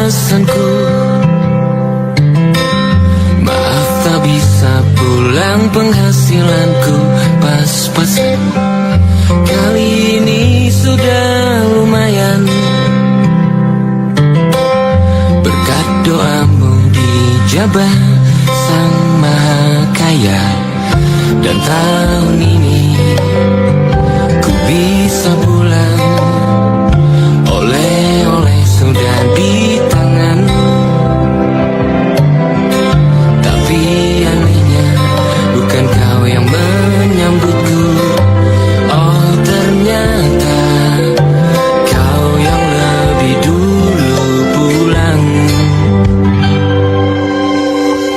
alasanku. Maaf tak bisa pulang, penghasilanku pas-pasan. Kali ini sudah lumayan, berkat doamu dijabah Sang Maha Kaya. Dan tahun ini ku bisa pulang, oleh-oleh sudah di tangan. Tapi anehnya bukan kau yang menyambutku. Oh ternyata kau yang lebih dulu pulang.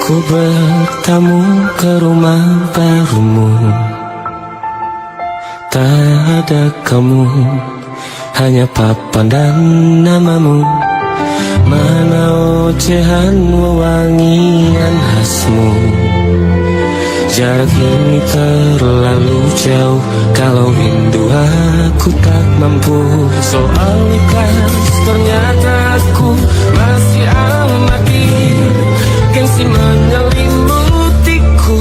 Ku bertamu ke rumah barumu, tak ada kamu, hanya papan dan namamu. Mana ocehan wewangian khasmu. Jarak ini terlalu jauh, kalau rindu aku tak mampu. Soal ikhlas ternyata aku masih amati. Gengsi menyelimutiku,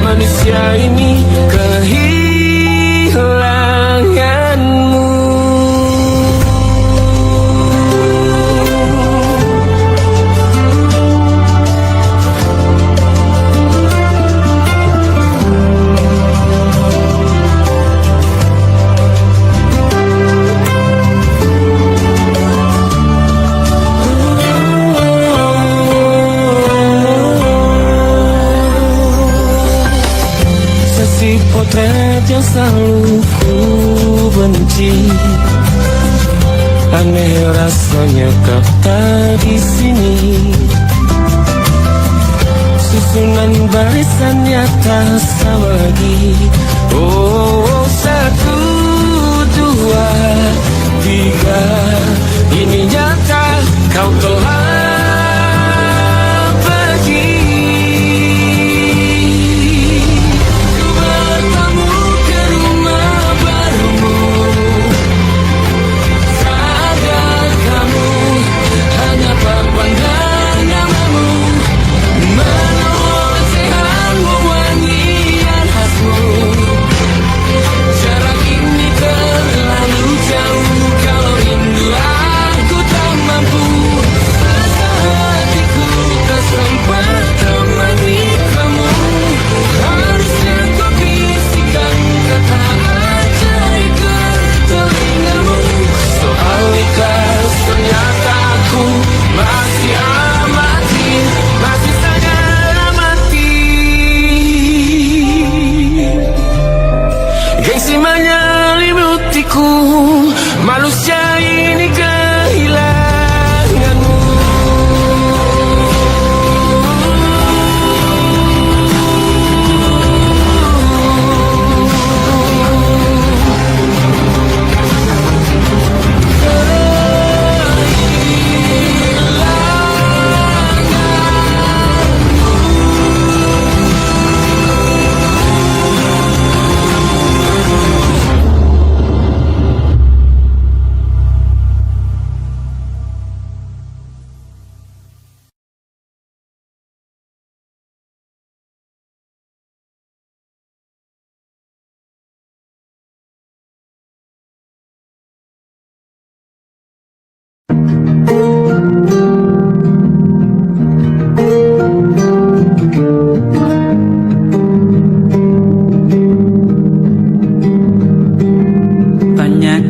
manusia ini kehilanganmu. Potret yang selalu ku benci, aneh rasanya kau tak di sini. Susunan barisan nyata sama lagi. Oh, 1, 2, 3, ini nyata kau telah manusia ini kehilanganmu.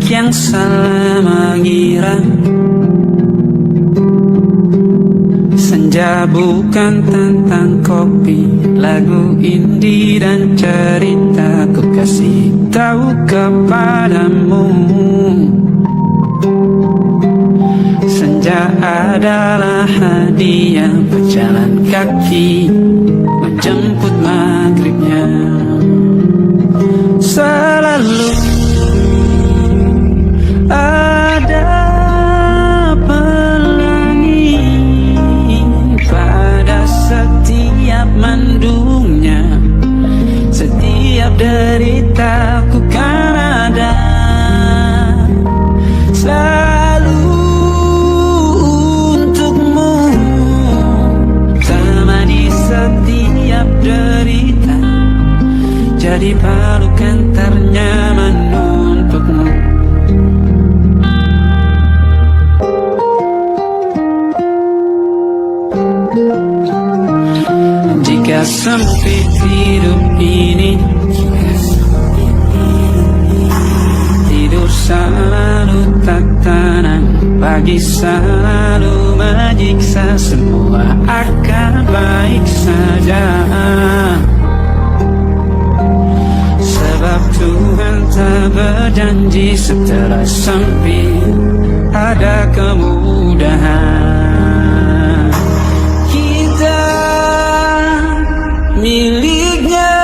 Yang salah mengira senja bukan tentang kopi, lagu indie dan cerita. Ku kasih tahu kepadamu, senja adalah hadiah berjalan kaki menjemput maghribnya. Selalu ada pelangi pada setiap mendungnya, setiap deritaku kan ada. Selalu untuk Jadi pelukan ternyaman untukmu. Jika sempit hidup ini, tidur selalu tak tenang, pagi selalu menyiksa, semua akan baik saja. Sebab Tuhan tak berjanji setelah sempit ada kemudahan. Kita miliknya,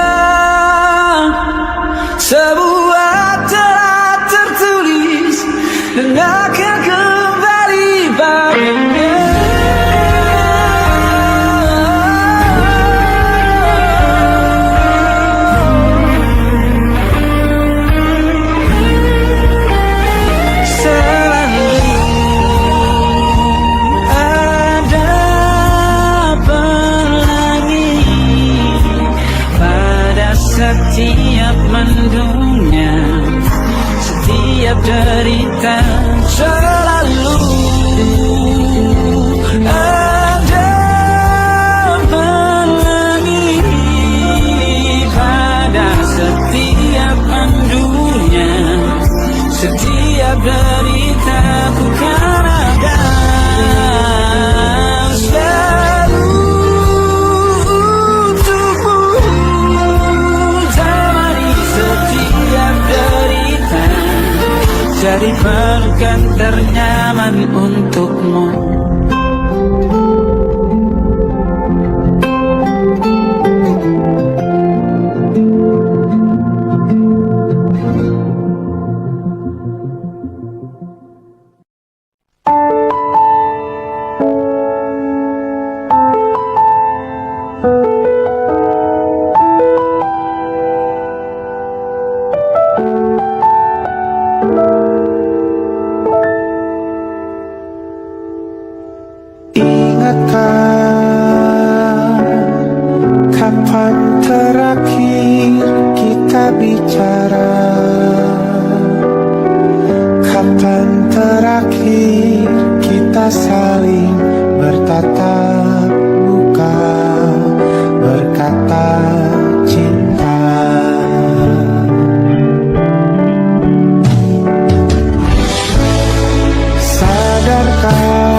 sebuah telah tertulis dan akan kembali padanya. Setiap mendungnya, setiap derita, selalu ada pelangi. Pada setiap mendungnya, setiap derita, bukan ada. Jadi pelukan ternyaman untukmu. Kapan terakhir kita bicara? Kapan terakhir kita saling bertatap muka, berkata cinta? Sadarkah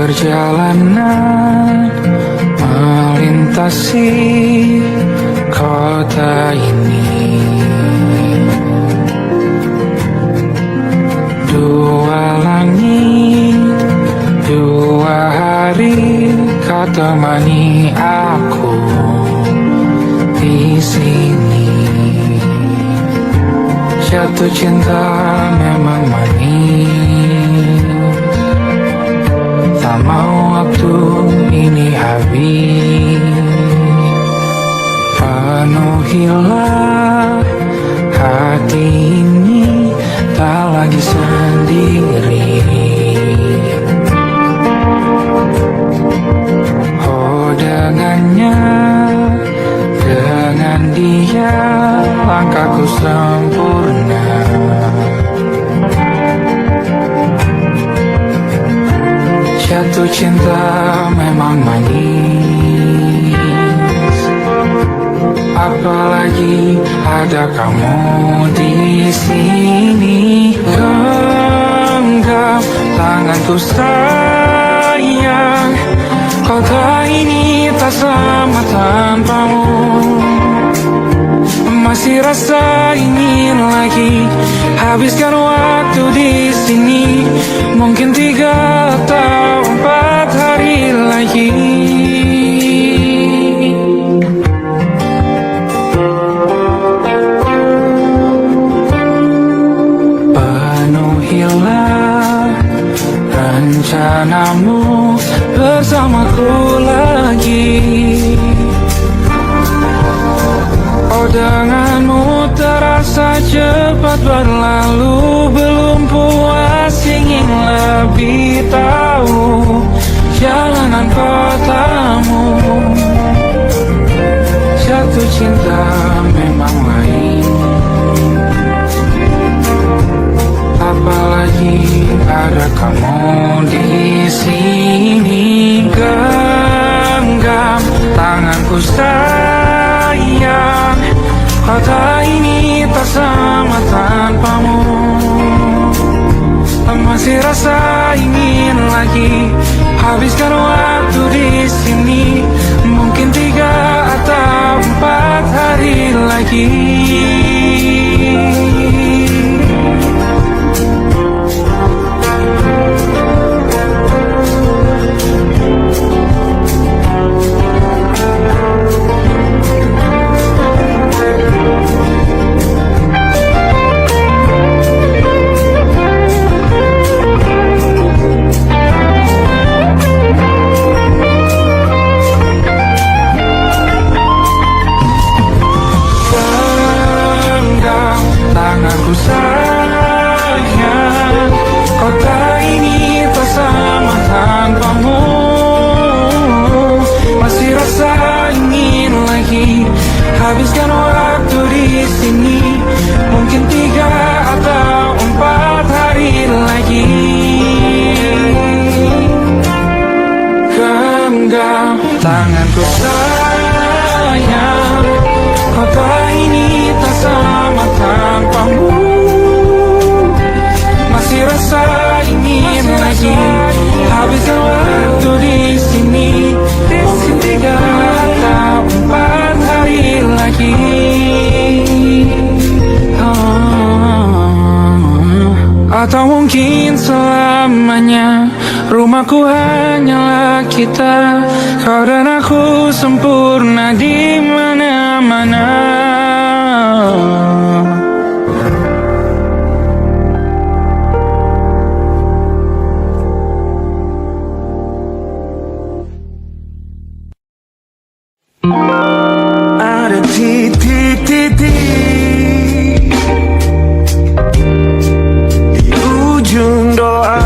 perjalanan melintasi kota ini. Dua langit, dua hari, kau temani aku di sini. Jatuh cinta memang manis, tak mau waktu ini habis. Penuhilah hati ini, tak lagi sendiri. Oh dengannya, dengan dia langkahku sempurna. Jatuh cinta memang manis, apalagi ada kamu di sini. Genggam tanganku sayang, kota ini tak sama tanpamu. Masih rasa ingin lagi habiskan waktu di sini. Mungkin 3 atau 4 hari lagi. Penuhilah rencanamu bersamaku lagi. Oh denganmu terasa cepat berlalu, belum puas ingin lebih tahu jalanan kotamu. Jatuh cinta memang lain, apalagi ada kamu di sini. Genggam tanganku sayang, kota ini tak sama tanpamu. Masih rasa ingin lagi habiskan waktu di sini. Mungkin 3 atau 4 hari lagi. Tanganku sayang, kota ini tak sama tanpamu. Masih rasa ingin lagi habiskan waktu di sini. Mungkin 3 atau 4 hari lagi. Genggam tanganku sayang, kota ini tak sama tanpamu. Masih rasa ingin lagi habiskan waktu di sini. Mungkin 3 atau 4 hari lagi. Atau mungkin selamanya. Rumahku hanyalah kita, kau dan aku sempurna di mana-mana. Ada titik-titik di ujung doa.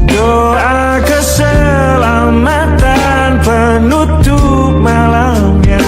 Doa keselamatan penutup malam yang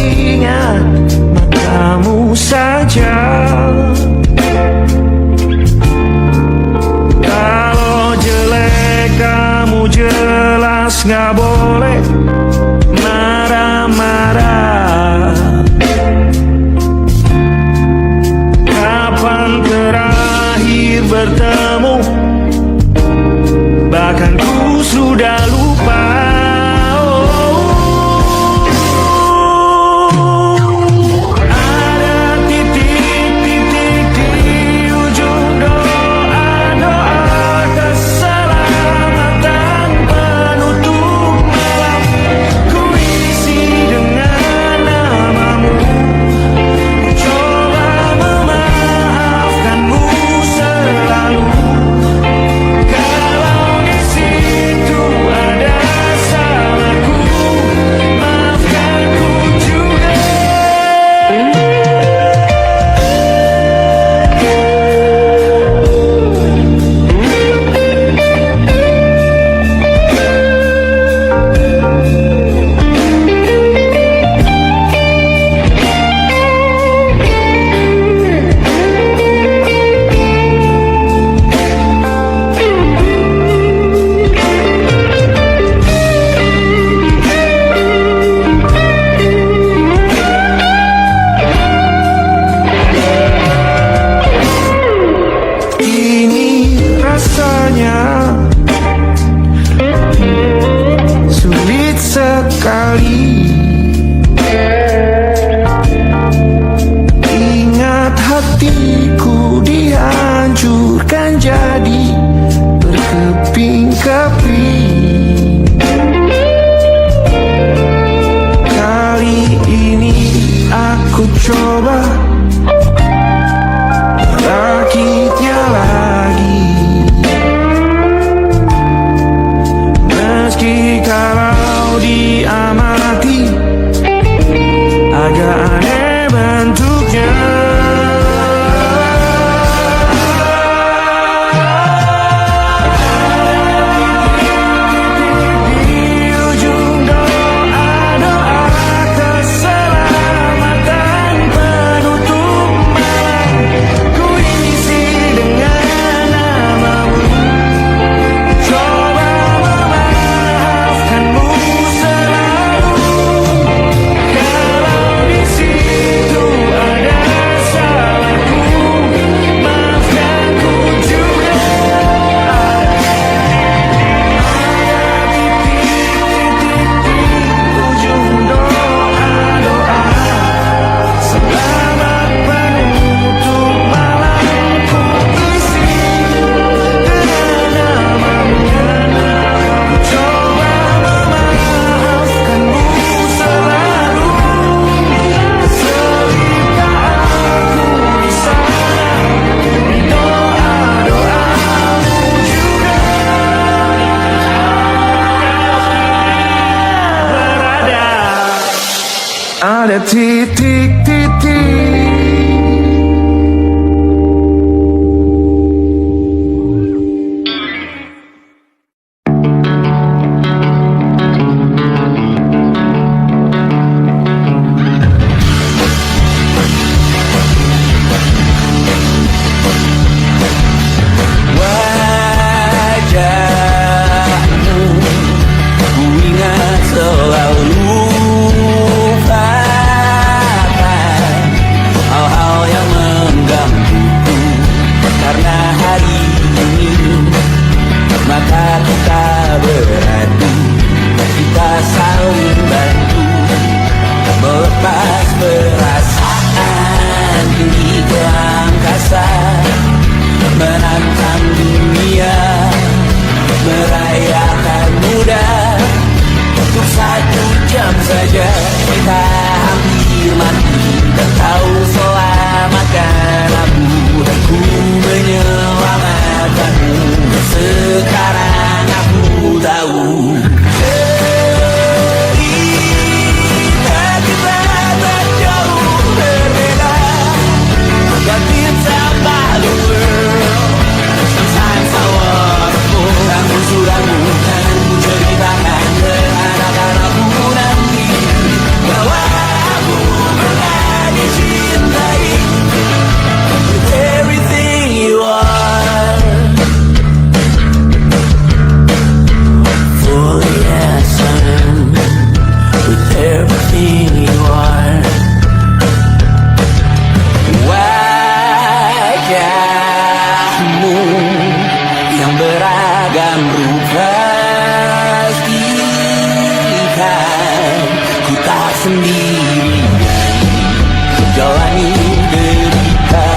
ingat matamu saja. Kalau jelek kamu jelas gak boleh marah-marah. Kapan terakhir bertemu? Bahkan ku sudah lupa. Ada titik-titik di ujung doa-doa keselamatan penutup malam. Ku isi dengan namamu, coba memaafkanmu selalu. Kalau di situ ada salahku, maafkanku juga. Ini rasanya sulit sekali. Ingat hatiku dihancurkan jadi berkeping-keping. Kali ini aku coba merakitnya lagi. Meski kalau diamati agak aneh bentuknya. Di ujung doa-doa keselamatan penutup malam, ku isi dengan namamu, coba memaafkanmu selalu. Kalau di situ ada salahku, maafkanku juga. Ujung doa-doa selamat penutup malam, ku isi dengan namamu, coba memaafkanmu selalu. Selipkan aku di sana, di doa-doamu juga. Berada ada titik-titik. Wajahmu ku ingat selalu, Papa. tak sendirian jalani derita.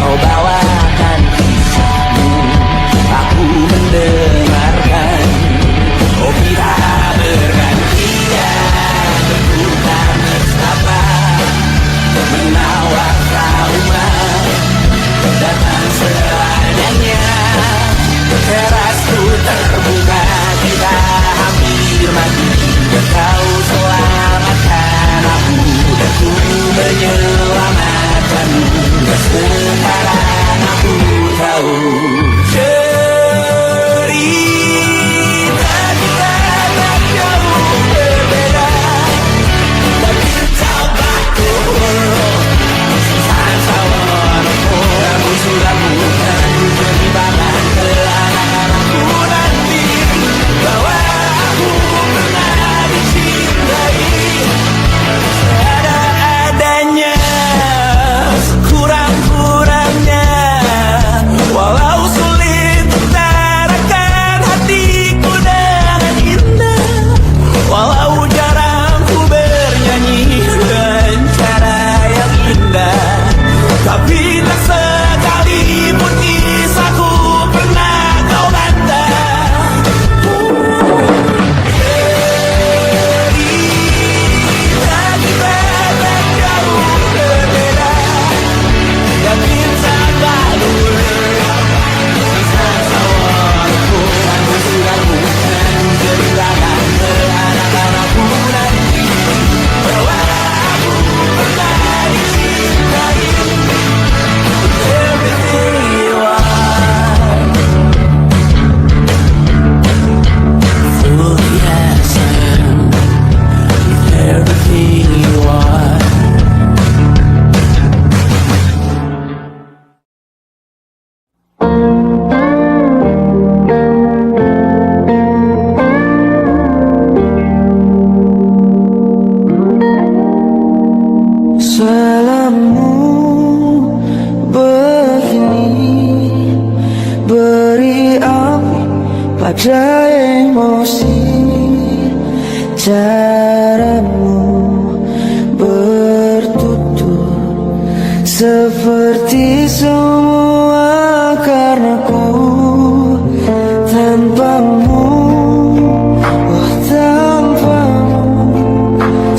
Kau bawakan kisahmu, aku mendengarkan. Oh kita bergantian bertukar nestapa, menawar trauma datang seadanya. Terasku terbuka, kita hampir mati, dan kau selamatkan aku, dan ku menyelamatkanmu. Dan sekarang aku tahu cerita kita tak jauh berbeda, tapi tabaku sansawanku, kamu sudah bukan jebakan ke anak-anakku nanti, bahwa aku pernah dicintai seadanya, kurang-kurangnya. Walau sulit utarakan hatiku dengan indah, walau jarang ku bernyanyi dengan cara yang indah, tapi tak sekalipun kisahku pernah kau bantah. Cerita kita tak jauh berbeda, tapi tak baru. Kisah sawanku, kamu sudah bukan ceritakan ke anak-anakku nanti, bahwa aku pernah dicintai. Everything you are, fully as I am, everything you are. Salammu begini, beri api pada emosi. Caramu bertutur seperti semua karenaku. Tanpamu, oh tanpamu,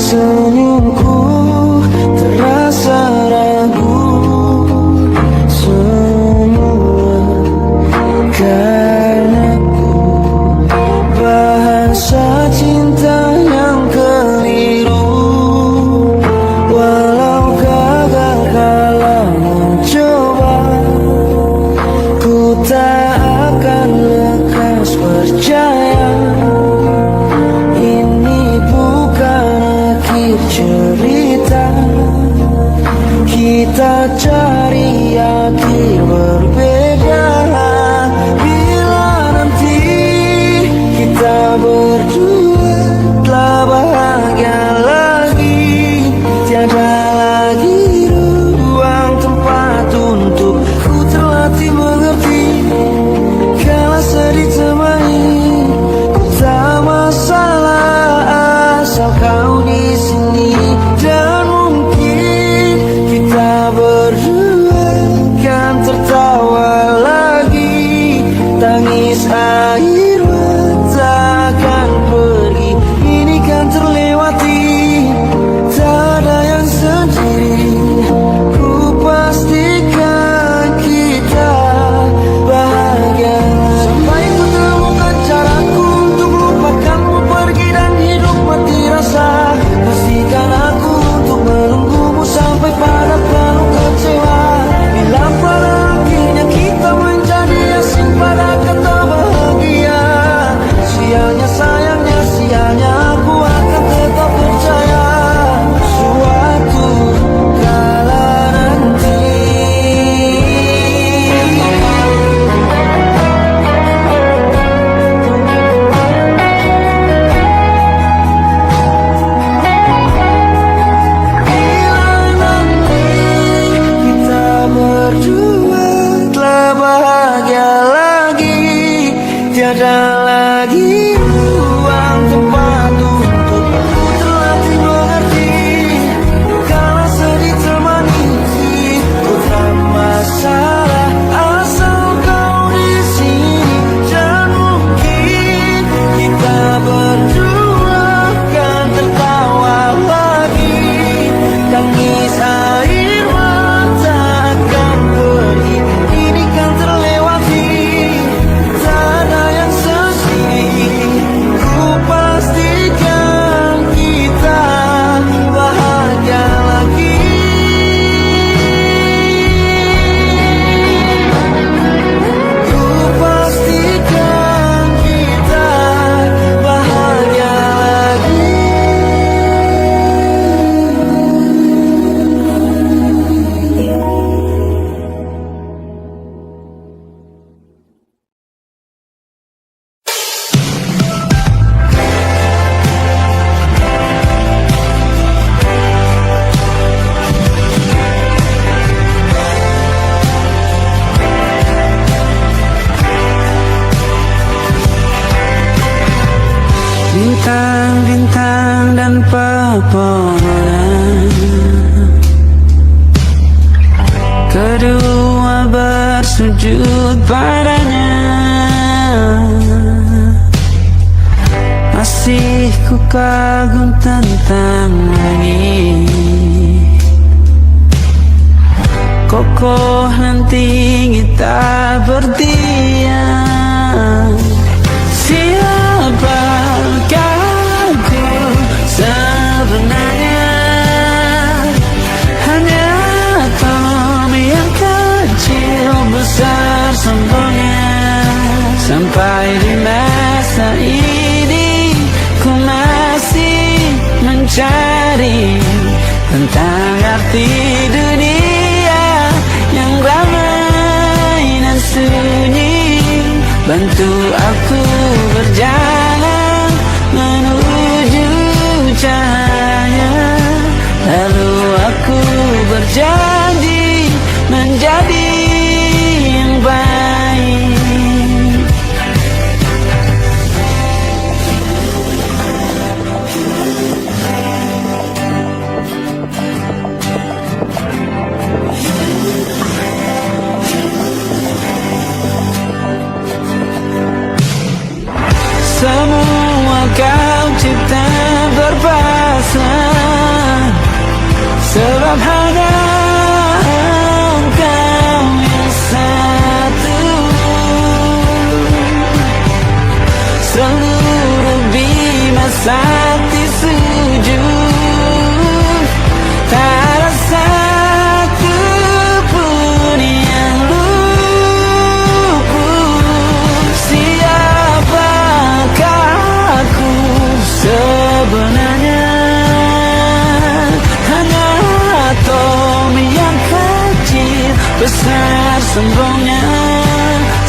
senyumku terasa ragu. Semua karenaku, bahasa cinta yang keliru. Walau gagal kala mencoba, ku tak akan lekas percaya. Ini bukan akhir cerita, kita cari akhir berbeda. Bila nanti kita berdua telah bahagia lagi, tiada lagi ruang tempat untuk ku terlatih mengerti. Kala sedih temani, ku tak masalah asal kau di sini. Dan mungkin kita berdua permohonan. Kedua bersujud padanya. Masih ku kagum tentang langit, kokoh dan tinggi tak berdiam. Siapakah aku sebenarnya? Hanya Tom yang kecil besar sombongnya. Sampai di masa ini ku masih mencari tentang arti dunia yang ramai dan sunyi. Bantu aku berjalan menuju cahaya. Lalu aku berjanji menjadi yang baik. Semua kau cipta berpasang, sebab hanya Engkau yang satu. Seluruh bima sakti sujud, tak ada satu pun yang luput. Siapakah aku sebenarnya? Hanya atom yang kecil besar sombongnya.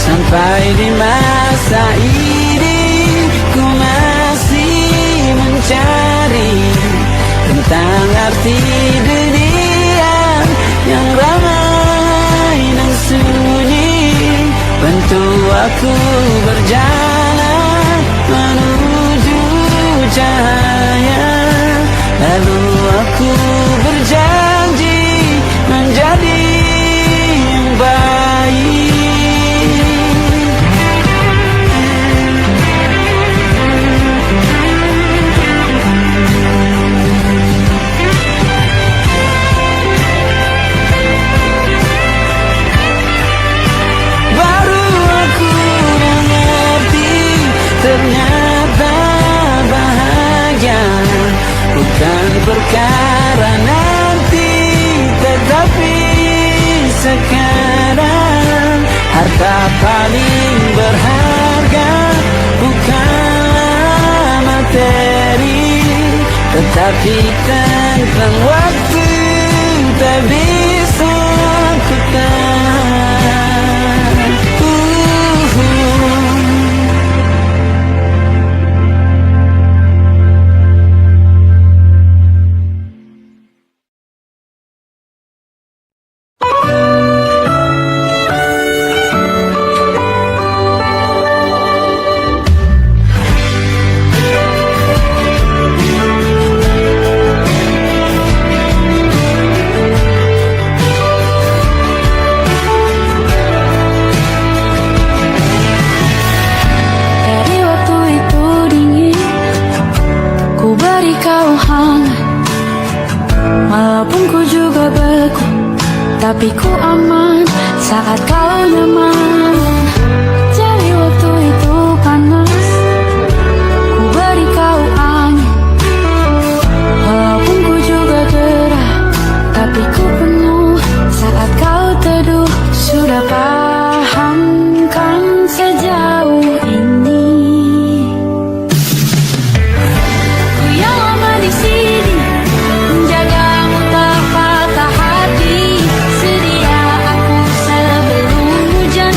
Sampai di masa ini ku masih mencari tentang arti dunia yang ramai dan sunyi. Bantu aku berjalan menuju cahaya. Lalu aku berjanji menjadi yang baik. Baru aku mengerti, ternyata bahagia bukan perkara nanti, tetapi sekarang. Harta paling berharga bukanlah materi, tetapi tentang waktu tak bisa ku tahan. Tapi ku aman saat kau nyaman. Jadi waktu itu panas, ku beri kau angin. Walaupun ku juga gerah, tapi ku penuh saat kau teduh. Sudah paham kan sejauh ini? Ku yang lama di sini menjagamu tak patah hati. Sedia aku sebelum hujan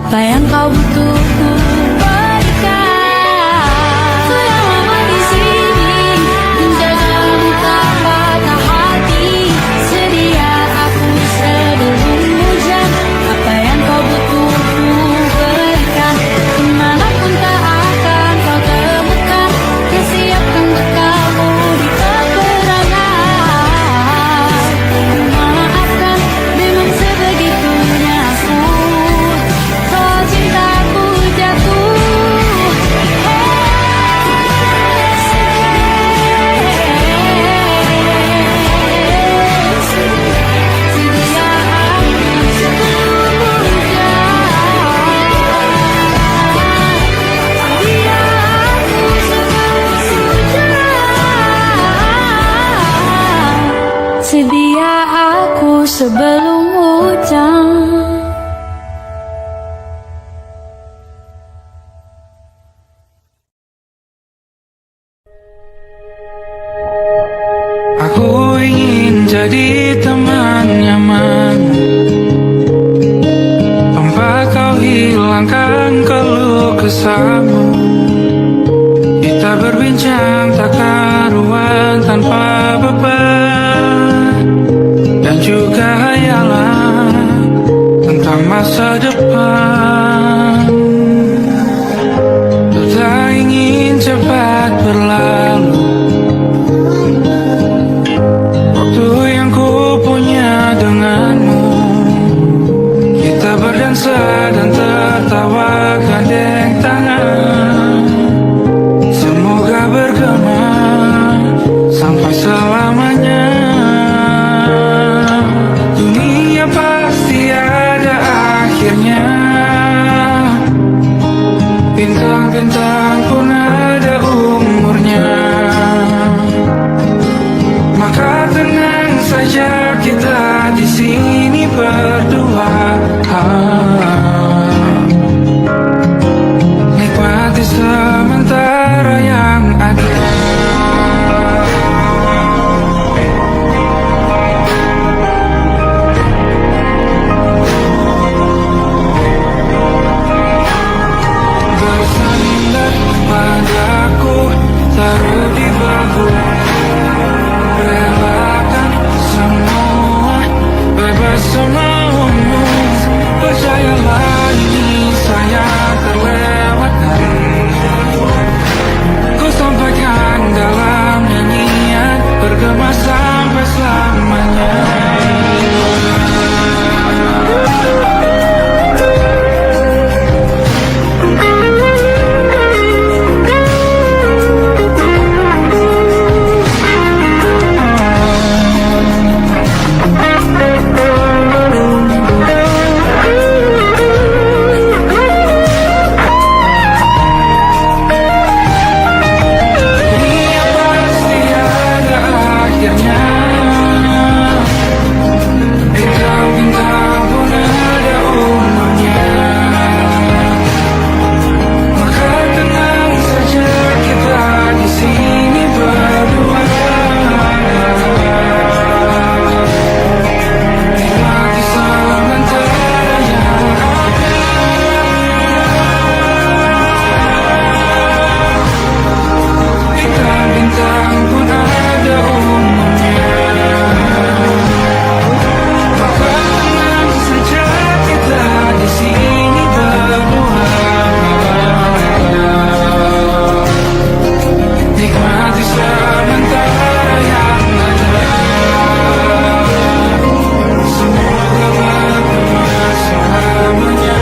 apa yang kau butuh ku berikan. Sudah lama di sini menjagamu tak patah hati. Sedia aku sebelum hujan, apa yang kau butuh ku berikan. Kemanapun tak akan kau temukan, kesiapkan bekalmu di peperangan. Maafkan memang sebegitunya aku, kalau cintaku jatuh. Sedia aku sebelum hujan. Sedia aku sebelum hujan. Aku ingin jadi teman nyaman, tempat kau hilangkan keluh kesahmu. Kita berbincang tak karuan tanpa beban, dan juga hayalan tentang masa depan. Ku tak ingin cepat berlalu waktu yang ku punya denganmu. Kita berdansa dan tertawa gandeng tangan, semoga bergema sampai selamanya. Dunia pasti ada akhirnya, bintang-bintang pun ada umurnya. Maka tenang saja kita di sini berdua, nikmati sementara yang ada. Bersandar padaku, taruh di bahu, relakan semua, bebas semaumu. Percayalah ini saya terlewatkan, ku sampaikan dalam nyanyian, bergema sampai selamanya. Dunia pasti ada akhirnya, bintang-bintang pun ada umurnya. Maka tenang saja kita di sini berdua, nikmati sementara yang ada. Bintang-bintang pun ada umurnya. Maka tenang saja kita di sini berdua, nikmati sementara yang ada. Semoga bergema selamanya.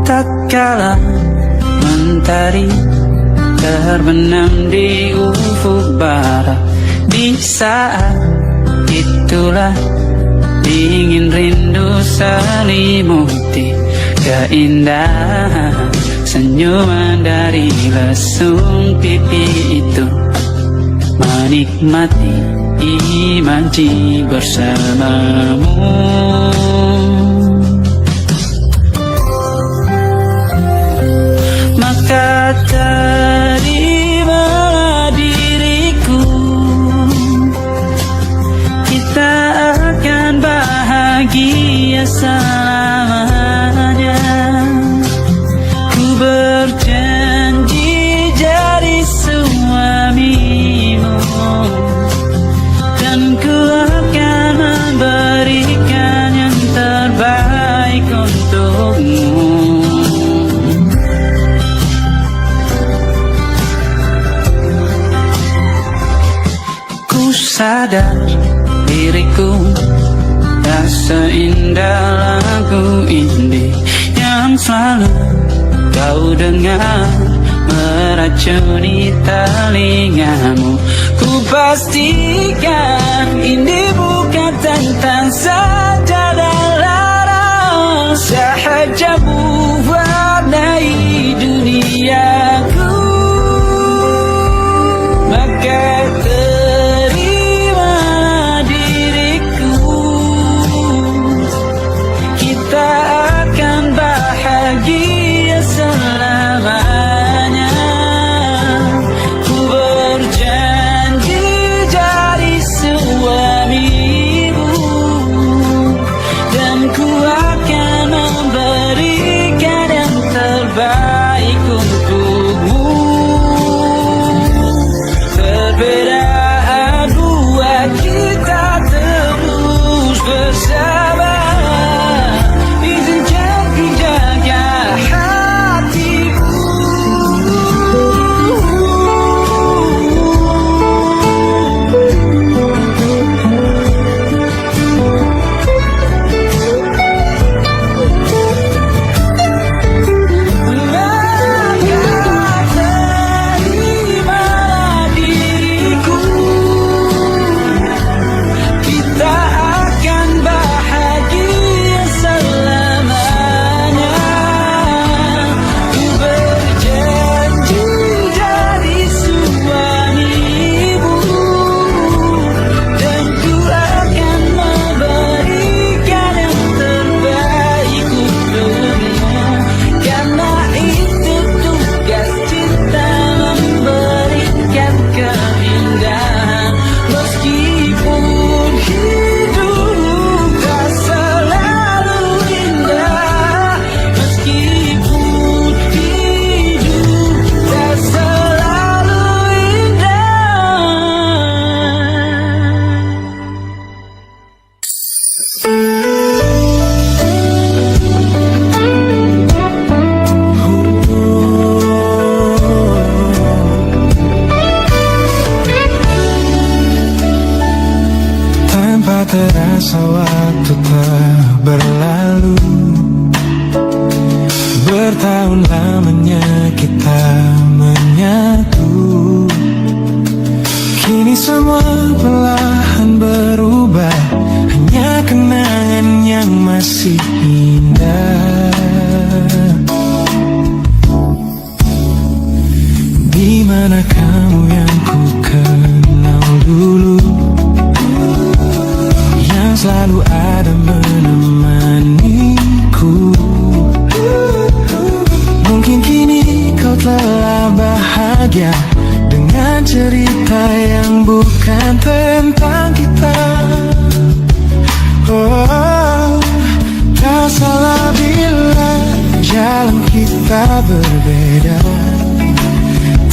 Tatkala mentari terbenam di ufuk barat, di saat itulah dingin rindu selimuti keindahan senyuman dari lesung pipi itu, menikmati imaji bersamamu. Maka terimalah diriku, kita akan bahagia selamanya. Ku berjanji jadi suamimu, dan ku akan memberikan yang terbaik untukmu. Ku sadar diriku tak seindah lagu indie yang selalu kau dengar meracuni telingamu. Ku pastikan ini bukan tentang saja dan lara, sahaja mewarnai duniaku. Maka terimalah diriku, kita akan bahagia selamanya. Ku berjanji jadi suamimu, dan ku akan memberikan yang terbaik untukmu. Perbedaan buat kita terus bersama, izinkan ku jaga hatimu. Terimalah diriku, kita akan bahagia selamanya. Ku berjanji jadi suamimu, dan ku akan memberikan yang terbaik untukmu. Karena itu tugas cinta, memberikan keindahan. Meskipun hidup tak selalu indah, meskipun hidup tak selalu indah. Tanpa terasa waktu telah berlalu, bertahun lamanya kita menyatu. Kini semua perlahan berubah, hanya kenangan yang masih indah. Di mana kamu yang ku kenal dulu, yang selalu ada menemaniku. Mungkin kini kau telah bahagia dengan cerita yang bukan tentang kita. Oh, tak salah bila jalan kita berbeda.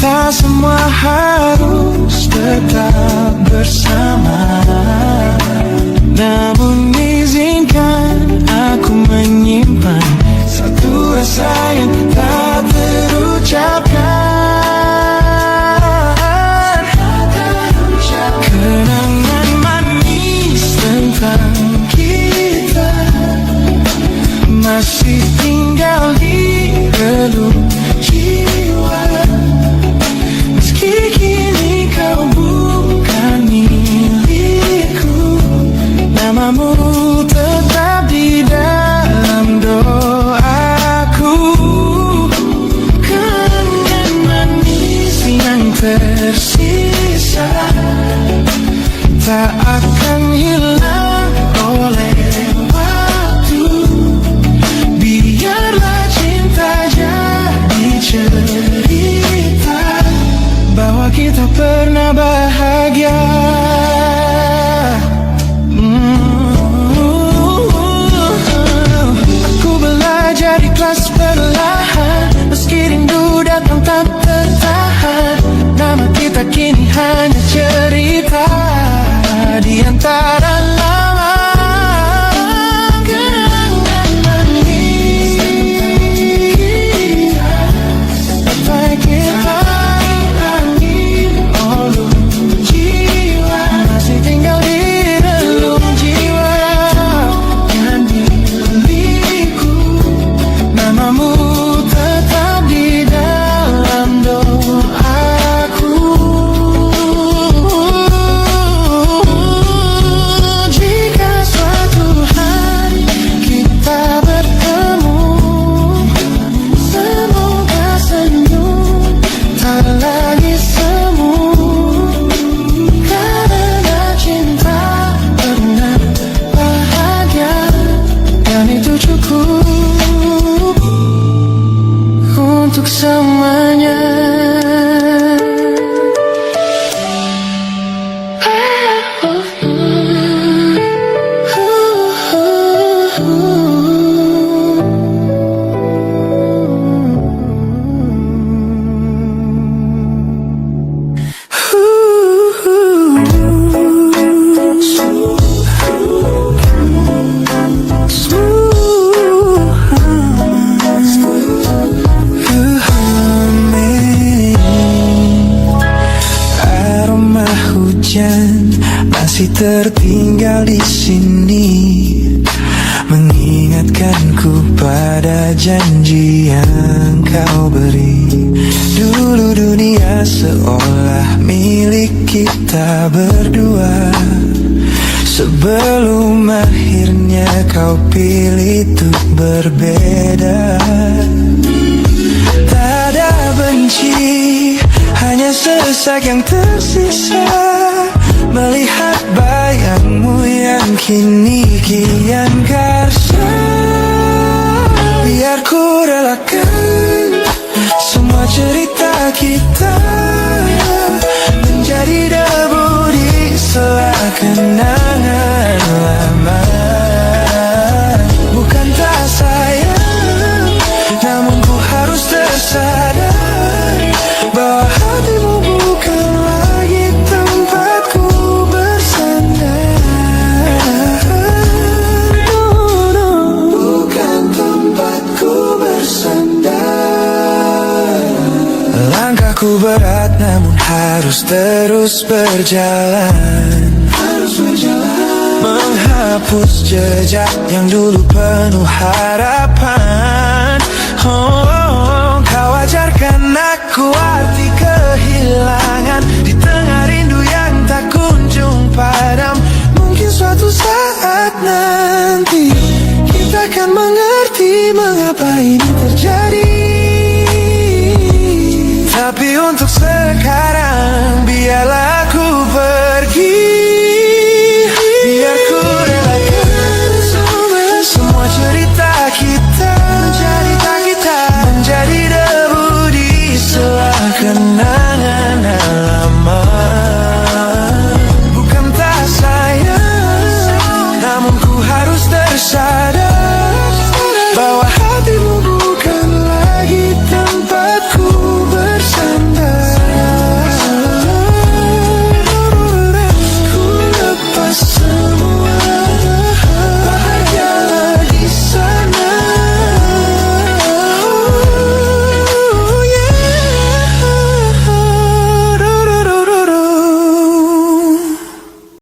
Tak semua harus tetap bersama, namun izinkan aku menyimpan satu rasa yang tak terucapkan. Kenangan manis tentang kita masih tinggal di relung jiwa. Meski kini kau bukan milikku, namamu untuk selamanya. Masih tertinggal di sini, mengingatkanku pada janji yang kau beri. Dulu dunia seolah milik kita berdua, sebelum akhirnya kau pilih untuk berbeda. Tak ada benci, hanya sesak yang tersisa, melihat bayangmu yang kini kian karsa. Biar ku relakan semua cerita kita menjadi debu di sela kenangan lama. Bukan tak sayang, namun ku harus tersadar bahwa hatimu bukan lagi tempatku bersandar. No, bukan tempatku bersandar. Langkahku berat namun harus terus berjalan, menghapus jejak yang dulu penuh harapan. Kau ajarkan aku arti kehilangan di tengah rindu yang tak kunjung padam. Mungkin suatu saat nanti kita akan mengerti mengapa ini terjadi. Tapi untuk sekarang